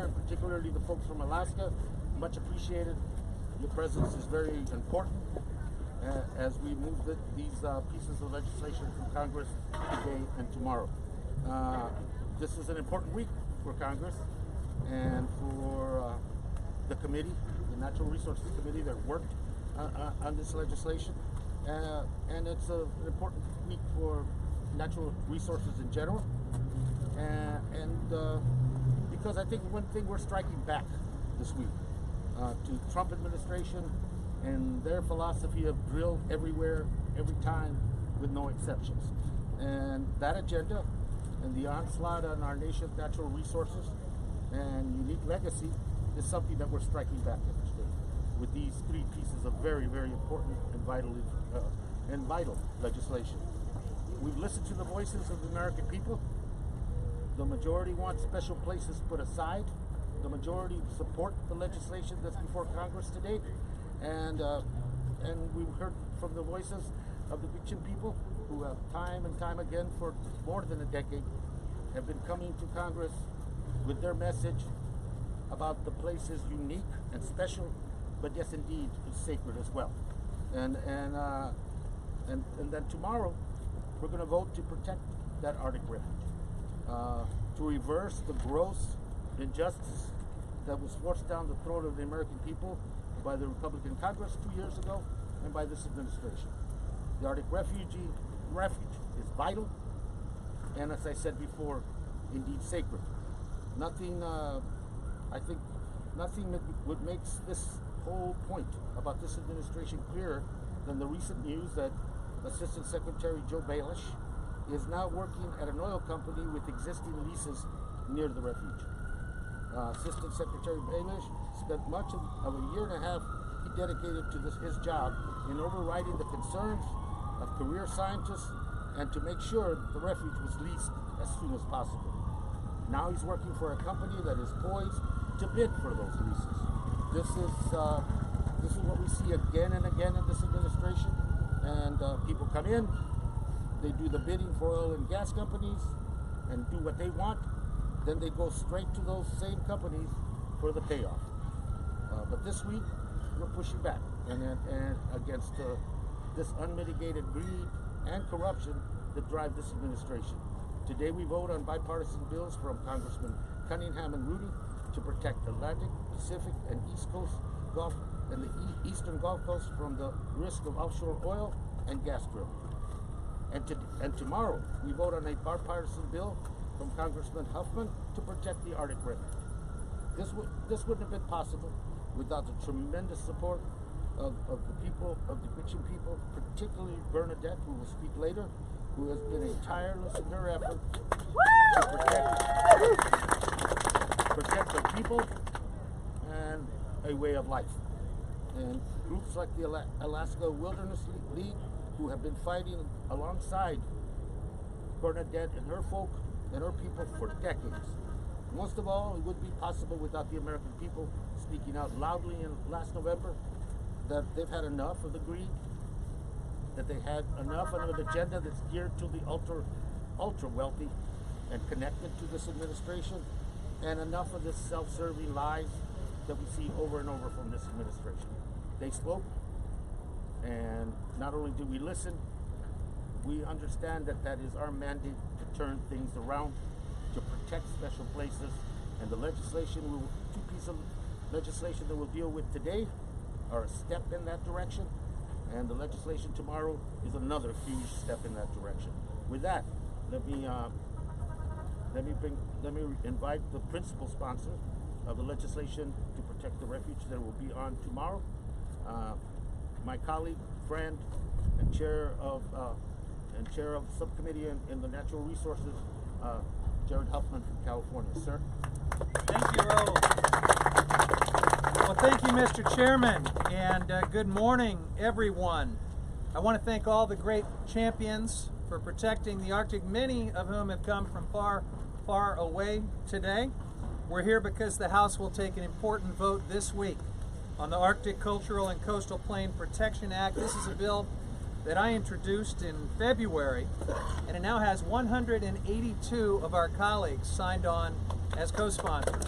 and particularly the folks from Alaska. Much appreciated. Your presence is very important as we move these pieces of legislation from Congress today and tomorrow. This is an important week for Congress and for the committee, the Natural Resources Committee that worked on this legislation. And it's an important week for natural resources in general. Because I think one thing we're striking back this week to Trump administration and their philosophy of drill everywhere, every time, with no exceptions. And that agenda and the onslaught on our nation's natural resources and unique legacy is something that we're striking back at today with these three pieces of very, very important and vital legislation. We've listened to the voices of the American people. The majority wants special places put aside. The majority support the legislation that's before Congress today. And we've heard from the voices of the Gwich'in people who have time and time again for more than a decade have been coming to Congress with their message about the place is unique and special, but yes, indeed, is sacred as well. And then tomorrow, we're going to vote to protect that Arctic Refuge, to reverse the gross injustice that was forced down the throat of the American people by the Republican Congress 2 years ago and by this administration. The Arctic Refuge is vital, and as I said before, indeed sacred. Nothing, I think, nothing would make this whole point about this administration clearer than the recent news that Assistant Secretary Joe Baelish is now working at an oil company with existing leases near the refuge. Assistant Secretary Baelish spent much of a year and a half he dedicated to his job in overriding the concerns of career scientists and to make sure the refuge was leased as soon as possible. Now he's working for a company that is poised to bid for those leases. This is what we see again and again in this administration. And people come in, they do the bidding for oil and gas companies and do what they want. Then they go straight to those same companies for the payoff. But this week, we're pushing back and against this unmitigated greed and corruption that drive this administration. Today we vote on bipartisan bills from Congressman Cunningham and Rudy to protect Atlantic, Pacific, and East Coast Gulf and the Eastern Gulf Coast from the risk of offshore oil and gas drilling. And tomorrow we vote on a bipartisan bill from Congressman Huffman to protect the Arctic Refuge. This wouldn't have been possible without the tremendous support of the people, of the Gwich'in people, particularly Bernadette, who will speak later, who has been tireless in her effort to protect the people and a way of life. And groups like the Alaska Wilderness League, who have been fighting alongside Bernadette and her folk and her people for decades. Most of all, it would be possible without the American people speaking out loudly in last November that they've had enough of the greed, that they had enough of an agenda that's geared to the ultra wealthy and connected to this administration, and enough of this self-serving lies that we see over and over from this administration. They spoke, and not only do we listen, we understand that that is our mandate to turn things around, to protect special places, and the legislation, two pieces of legislation that we'll deal with today are a step in that direction, and the legislation tomorrow is another huge step in that direction. With that, let me invite the principal sponsor of the legislation to protect the refuge that will be on tomorrow, my colleague, friend, and chair of Subcommittee in the Natural Resources, Jared Huffman from California. Sir. Thank you, Raul. Well, thank you, Mr. Chairman, and good morning, everyone. I want to thank all the great champions for protecting the Arctic, many of whom have come from far, far away today. We're here because the House will take an important vote this week on the Arctic Cultural and Coastal Plain Protection Act. This is a bill that I introduced in February, and it now has 182 of our colleagues signed on as co-sponsors.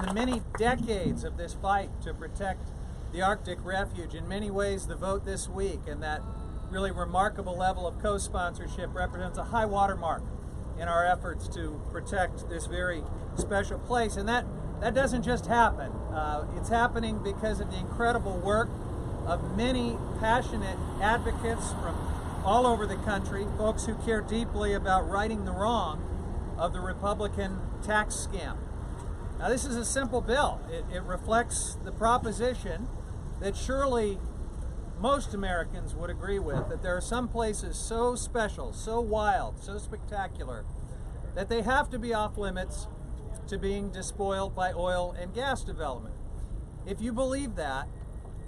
the many decades of this fight to protect the Arctic Refuge, in many ways the vote this week and that really remarkable level of co-sponsorship represents a high watermark in our efforts to protect this very special place. And that doesn't just happen. It's happening because of the incredible work of many passionate advocates from all over the country, folks who care deeply about righting the wrong of the Republican tax scam. Now, this is a simple bill. It reflects the proposition that surely most Americans would agree with, that there are some places so special, so wild, so spectacular, that they have to be off limits to being despoiled by oil and gas development. If you believe that,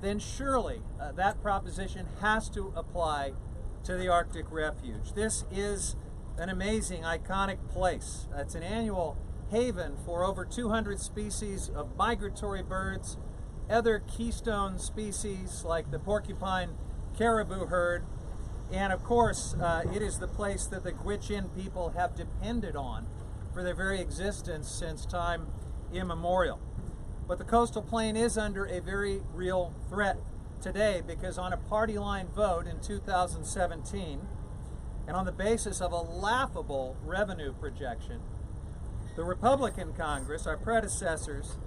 then surely that proposition has to apply to the Arctic Refuge. This is an amazing, iconic place. It's an annual haven for over 200 species of migratory birds, other keystone species like the porcupine caribou herd, and of course it is the place that the Gwich'in people have depended on for their very existence since time immemorial. But the coastal plain is under a very real threat today, because on a party line vote in 2017, and on the basis of a laughable revenue projection, the Republican Congress, our predecessors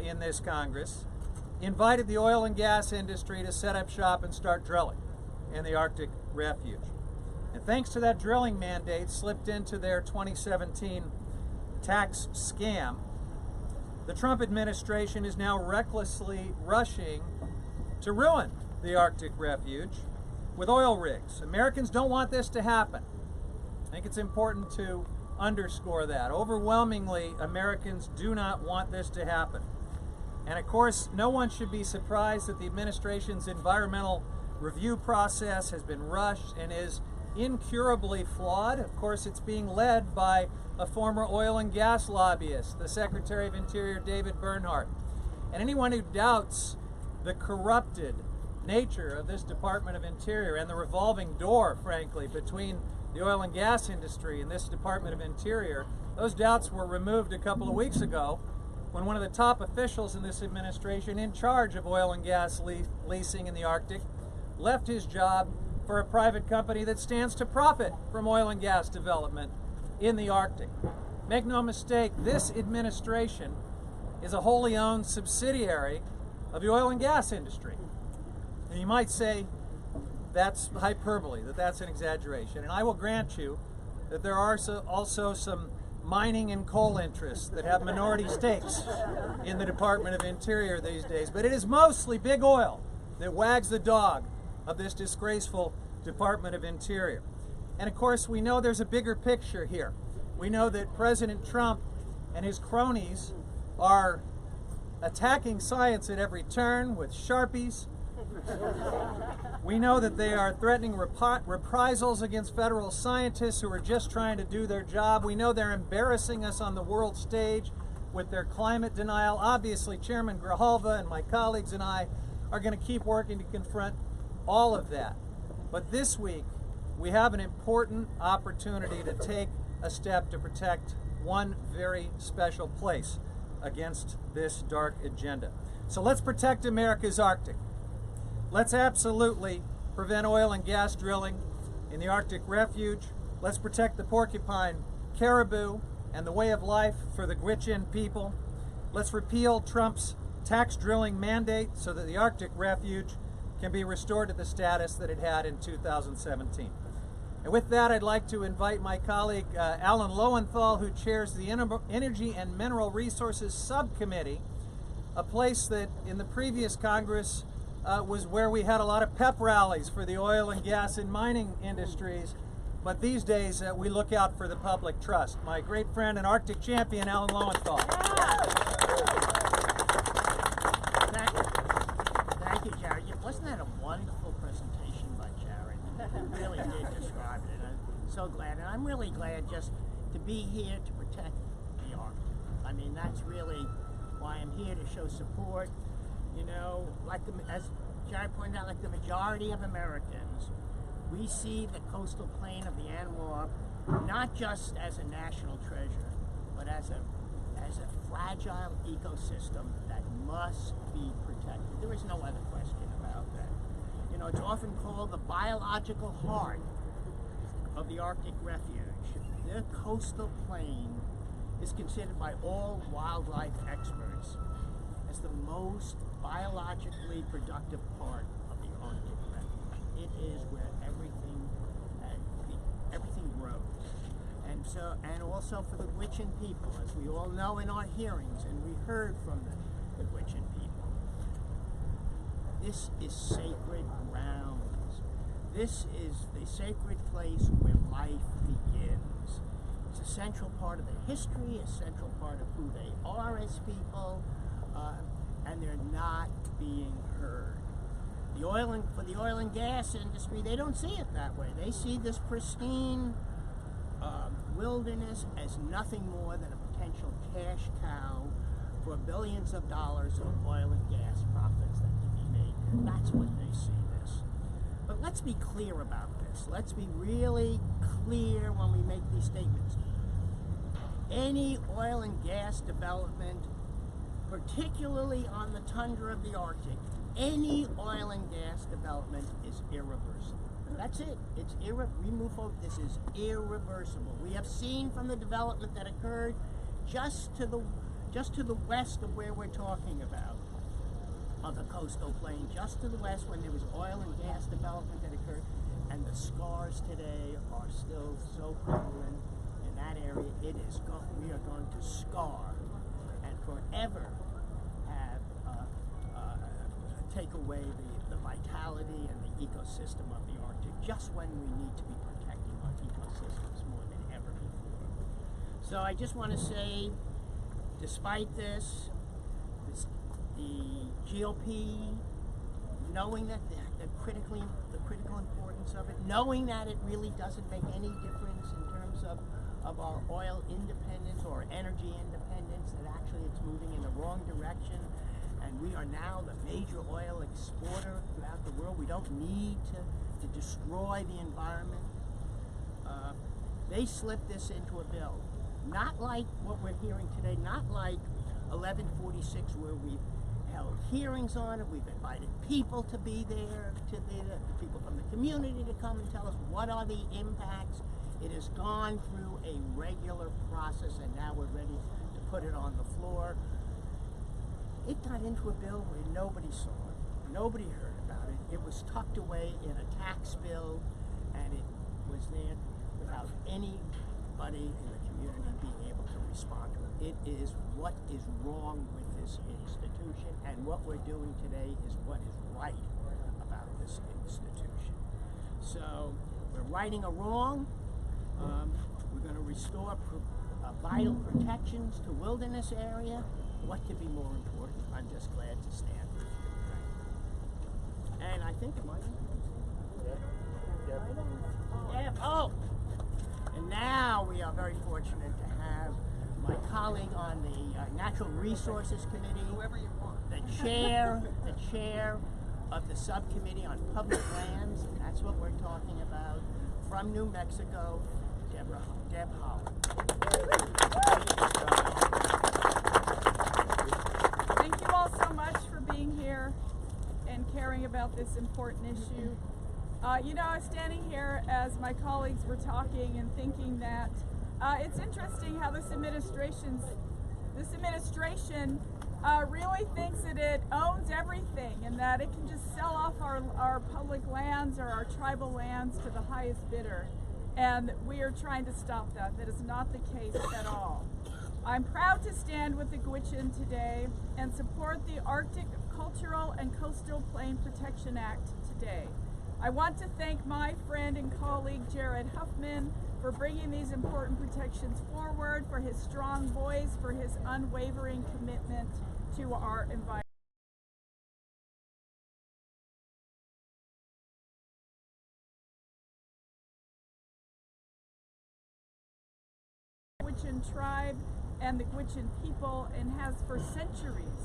in this Congress, invited the oil and gas industry to set up shop and start drilling in the Arctic Refuge. And thanks to that drilling mandate slipped into their 2017 tax scam, the Trump administration is now recklessly rushing to ruin the Arctic Refuge with oil rigs. Americans don't want this to happen. I think it's important to underscore that. Overwhelmingly, Americans do not want this to happen. And of course, no one should be surprised that the administration's environmental review process has been rushed and is incurably flawed. Of course, it's being led by a former oil and gas lobbyist, the Secretary of Interior, David Bernhardt. And anyone who doubts the corrupted nature of this Department of Interior and the revolving door, frankly, between the oil and gas industry and this Department of Interior, those doubts were removed a couple of weeks ago when one of the top officials in this administration in charge of oil and gas leasing in the Arctic left his job for a private company that stands to profit from oil and gas development in the Arctic. Make no mistake, this administration is a wholly owned subsidiary of the oil and gas industry. And you might say that's hyperbole, that's an exaggeration. And I will grant you that there are also some mining and coal interests that have minority stakes in the Department of Interior these days. But it is mostly big oil that wags the dog of this disgraceful Department of Interior. And of course, we know there's a bigger picture here. We know that President Trump and his cronies are attacking science at every turn with Sharpies. We know that they are threatening reprisals against federal scientists who are just trying to do their job. We know they're embarrassing us on the world stage with their climate denial. Obviously, Chairman Grijalva and my colleagues and I are going to keep working to confront all of that. But this week, we have an important opportunity to take a step to protect one very special place against this dark agenda. So let's protect America's Arctic. Let's absolutely prevent oil and gas drilling in the Arctic Refuge. Let's protect the porcupine caribou and the way of life for the Gwich'in people. Let's repeal Trump's tax drilling mandate so that the Arctic Refuge can be restored to the status that it had in 2017. And with that, I'd like to invite my colleague, Alan Lowenthal, who chairs the Energy and Mineral Resources Subcommittee, a place that in the previous Congress was where we had a lot of pep rallies for the oil and gas and mining industries. But these days, we look out for the public trust. My great friend and Arctic champion, Alan Lowenthal. Thank you, Jared. Wasn't that a wonderful presentation by Jared? He really did describe it, and I'm so glad. And I'm really glad just to be here to protect the Arctic. I mean, that's really why I'm here, to show support. You know, as Jared pointed out, like the majority of Americans, we see the coastal plain of the ANWR not just as a national treasure, but as is a fragile ecosystem that must be protected. There is no other question about that. You know, it's often called the biological heart of the Arctic Refuge. The coastal plain is considered by all wildlife experts as the most biologically productive part of the Arctic Refuge. It is where everything grows. And also for the Gwich'in people, as we all know in our hearings, and we heard from the Gwich'in people. This is sacred grounds. This is the sacred place where life begins. It's a central part of their history, a central part of who they are as people, and they're not being heard. For the oil and gas industry, they don't see it that way. They see this pristine wilderness as nothing more than a potential cash cow for billions of dollars of oil and gas profits that can be made. That's what they see this. But let's be clear about this. Let's be really clear when we make these statements. Any oil and gas development, particularly on the tundra of the Arctic, any oil and gas development is irreversible. That's it. We move forward. This is irreversible. We have seen from the development that occurred just to the west of where we're talking about, on the coastal plain, just to the west, when there was oil and gas development that occurred, and the scars today are still so prevalent in that area. We are going to scar and forever have take away the vitality and the ecosystem of the Arctic, just when we need to be protecting our ecosystems more than ever before. So I just want to say, despite this, the GOP, knowing that the critical importance of it, knowing that it really doesn't make any difference in terms of our oil independence or energy independence, that actually it's moving in the wrong direction, and we are now the major oil exporter throughout the world. We don't need to destroy the environment. They slipped this into a bill. Not like what we're hearing today, not like 1146, where we've held hearings on it, we've invited people to be there, people from the community to come and tell us what are the impacts. It has gone through a regular process, and now we're ready to put it on the floor. It got into a bill where nobody saw it, nobody heard about it. It was tucked away in a tax bill, and it was there without anybody in the community being able to respond to it. It is what is wrong with this institution, and what we're doing today is what is right about this institution. So we're righting a wrong. We're going to restore vital protections to wilderness area. What could be more important? I'm just glad to stand with you. And I think it might. Yeah. Oh! And now we are very fortunate to have my colleague on the Natural Resources Committee, whoever you want, the chair of the Subcommittee on Public Lands, and that's what we're talking about, from New Mexico, Deb Haaland. Thank you all so much for being here and caring about this important issue. You know, I was standing here as my colleagues were talking and thinking that it's interesting how this administration really thinks that it owns everything and that it can just sell off our public lands or our tribal lands to the highest bidder. And we are trying to stop that. That is not the case at all. I'm proud to stand with the Gwich'in today and support the Arctic Cultural and Coastal Plain Protection Act today. I want to thank my friend and colleague Jared Huffman for bringing these important protections forward, for his strong voice, for his unwavering commitment to our environment. The Gwich'in tribe and the Gwich'in people, and has for centuries.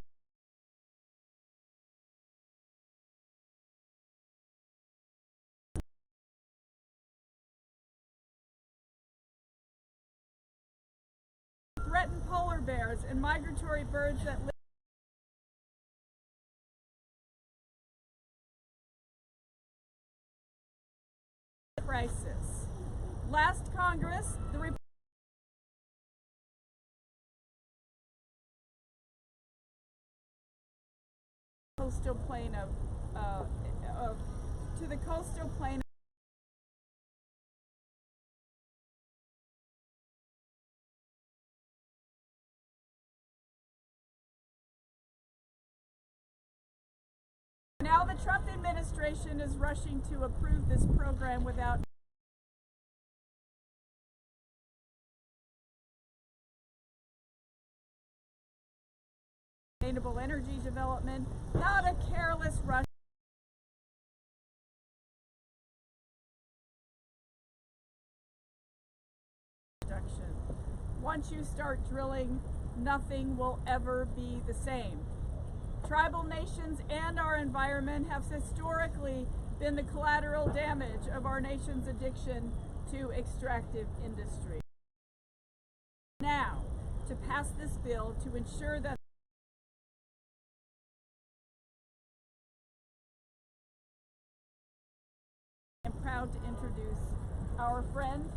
Threatened polar bears. bears, and migratory birds that live in crisis. Last Congress, the coastal plain to the coastal plain Now the Trump administration is rushing to approve this program without sustainable energy development, not a careless rush. Once you start drilling, nothing will ever be the same. Tribal nations and our environment have historically been the collateral damage of our nation's addiction to extractive industry. Now, to pass this bill to ensure that I'm proud to introduce our friend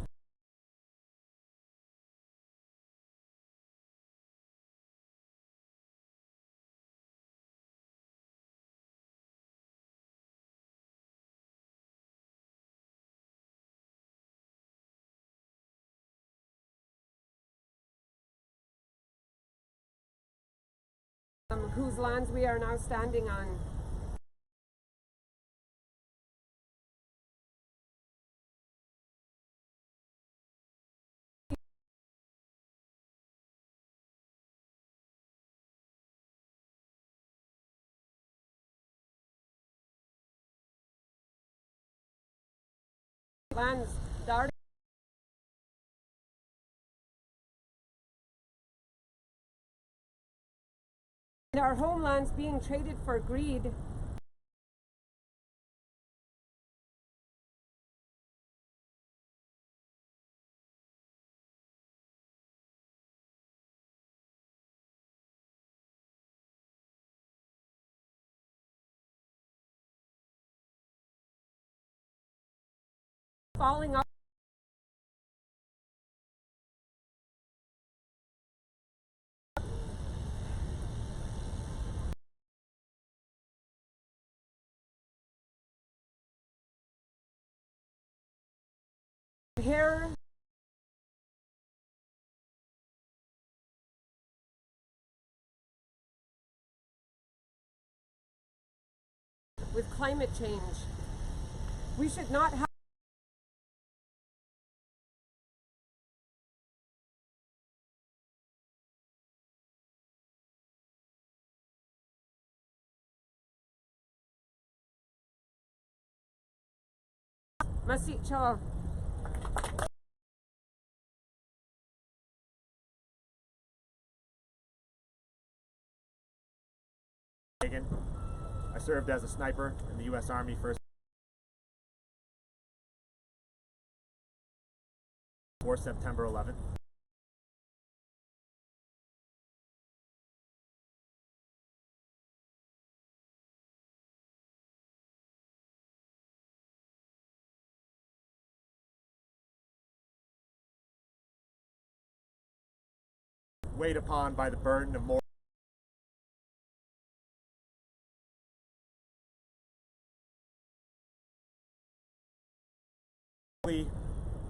whose lands we are now standing on. Lands, the Arctic and our homelands being traded for greed. Falling off. Here with climate change, we should not have Masicho. I served as a sniper in the U.S. Army first before September 11th. Weighed upon by the burden of more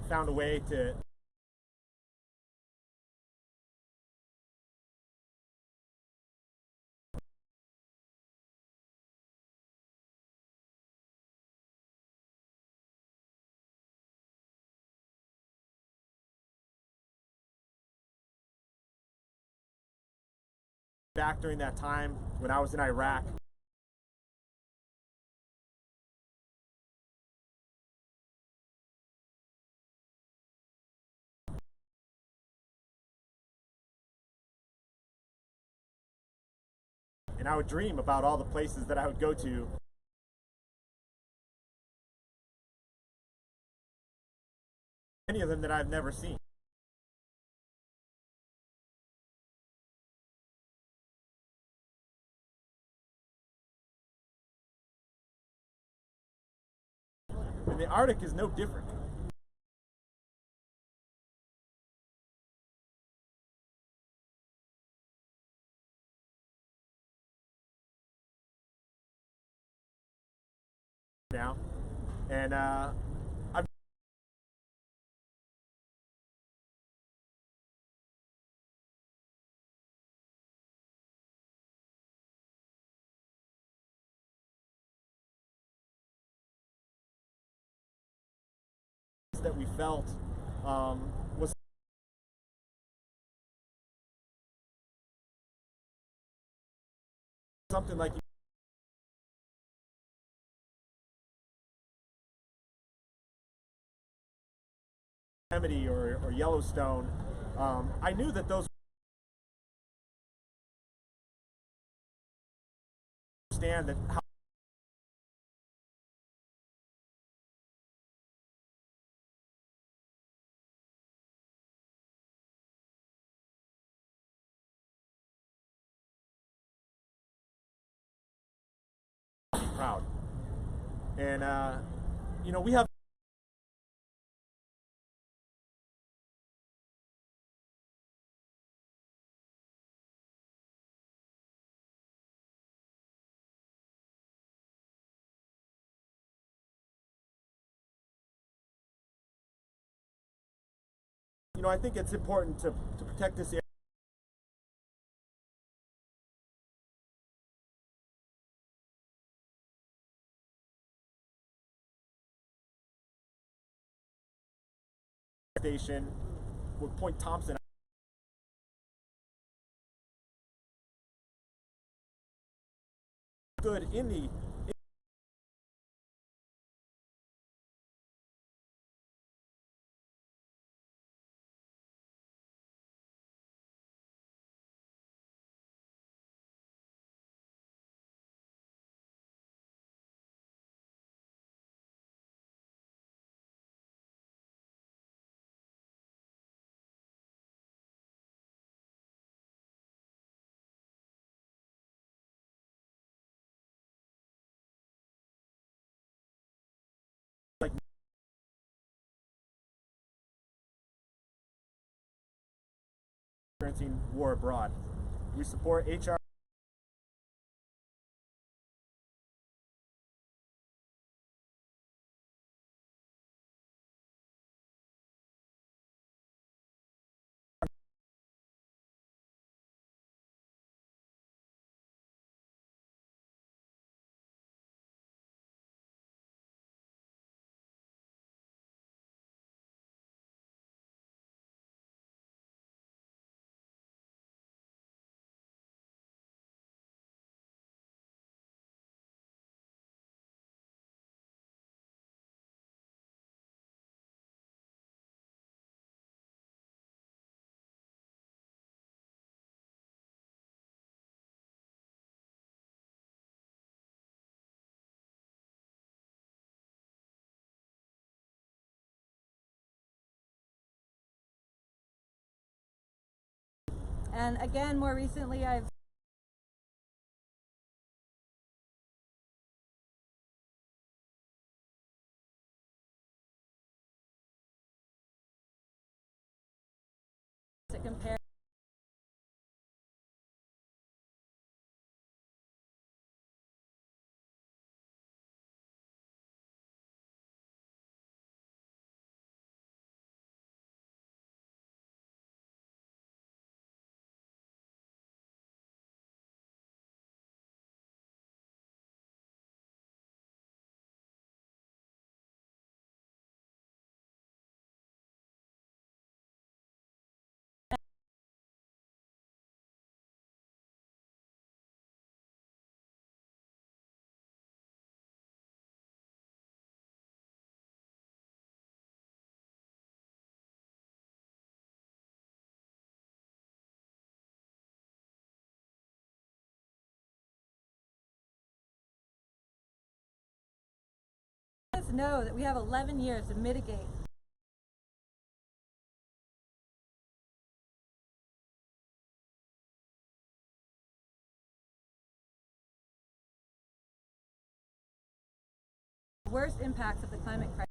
found a way to back during that time when I was in Iraq. And I would dream about all the places that I would go to. Many of them that I've never seen. And the Arctic is no different. Now, and I've that we felt was something like Yosemite or Yellowstone. I knew that those understand that how proud. And you know, we have I think it's important to protect this area. Station with Point Thompson. Good in the like experiencing war abroad. We support HR. And again, more recently, I've to compare know that we have 11 years to mitigate worst impacts of the climate crisis.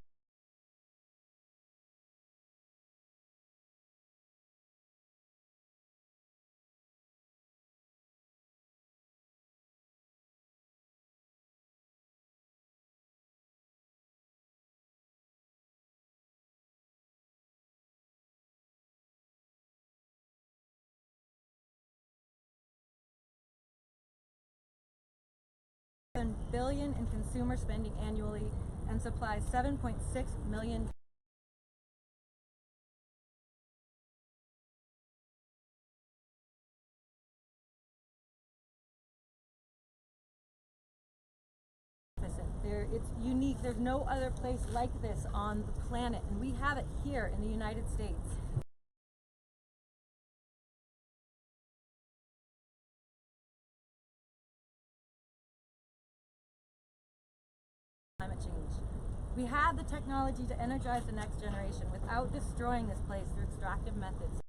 $7 billion in consumer spending annually and supplies 7.6 million it's unique. There's no other place like this on the planet, and we have it here in the United States. Climate change. We have the technology to energize the next generation without destroying this place through extractive methods.